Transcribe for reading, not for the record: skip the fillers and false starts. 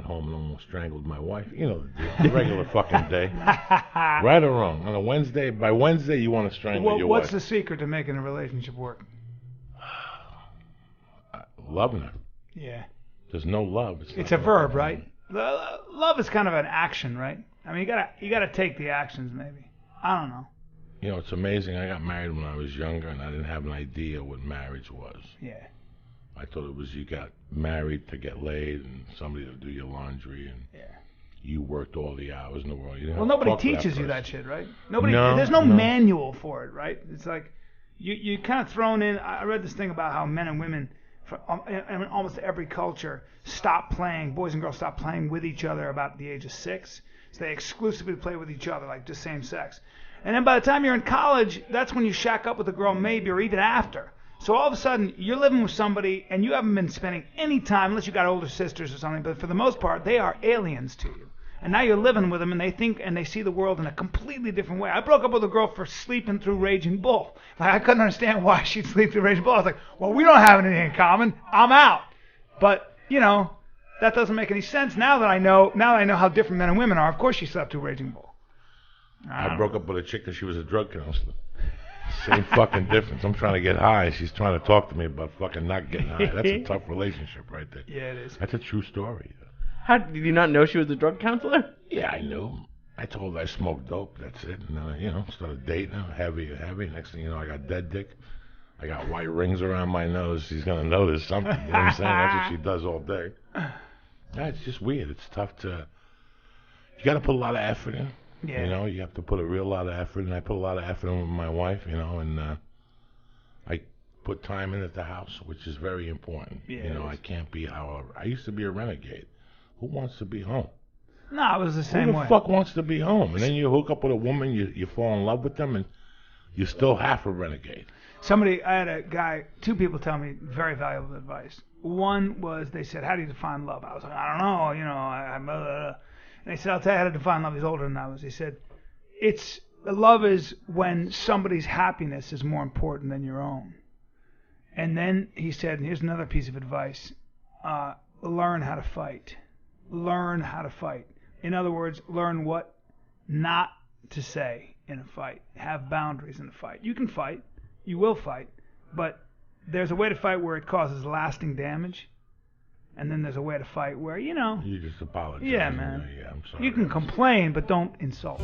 home and almost strangled my wife. You know, the regular fucking day. Right or wrong. On a Wednesday, by Wednesday you want to strangle your wife. What's the secret to making a relationship work? Loving her. Yeah. There's no love. It's a verb, right? Love is kind of an action, right? I mean, you gotta take the actions, maybe. I don't know. You know, it's amazing. I got married when I was younger, and I didn't have an idea what marriage was. Yeah. I thought it was you got married to get laid and somebody to do your laundry, and you worked all the hours in the world. You didn't nobody teaches you that shit, right? There's no manual for it, right? It's like you kind of thrown in. I read this thing about how men and women, in almost every culture, boys and girls stop playing with each other about the age of 6. So they exclusively play with each other, like just same sex. And then by the time you're in college, that's when you shack up with a girl, maybe, or even after. So all of a sudden, you're living with somebody, and you haven't been spending any time, unless you got older sisters or something, but for the most part, they are aliens to you. And now you're living with them, and they think and they see the world in a completely different way. I broke up with a girl for sleeping through Raging Bull. Like, I couldn't understand why she'd sleep through Raging Bull. I was like, well, we don't have anything in common. I'm out. But, you know, that doesn't make any sense now that I know how different men and women are. Of course she slept through Raging Bull. I broke up with a chick because she was a drug counselor. Same fucking difference. I'm trying to get high. She's trying to talk to me about fucking not getting high. That's a tough relationship right there. Yeah, it is. That's a true story. How did you not know she was a drug counselor? Yeah, I knew. I told her I smoked dope. That's it. And started dating her, heavy. Next thing you know, I got dead dick. I got white rings around my nose. She's gonna notice something. You know what I'm saying? That's what she does all day. Yeah, it's just weird. It's tough to. You got to put a lot of effort in. Yeah. You know, you have to put a real lot of effort, and I put a lot of effort in with my wife. You know, and I put time in at the house, which is very important. Yeah, you know, I can't be. However, I used to be a renegade. Who wants to be home? No, I was the same way. Who the fuck wants to be home? And then you hook up with a woman, you fall in love with them, and you're still half a renegade. I had a guy, 2 people tell me very valuable advice. One was, they said, how do you define love? I was like, I don't know, I'm and they said, I'll tell you how to define love. He's older than I was. He said, love is when somebody's happiness is more important than your own. And then he said, and here's another piece of advice, learn how to fight. Learn how to fight. In other words, learn what not to say in a fight. Have boundaries in a fight. You can fight. You will fight. But there's a way to fight where it causes lasting damage. And then there's a way to fight where, You just apologize. Yeah, man. Yeah, I'm sorry. You can complain, but don't insult.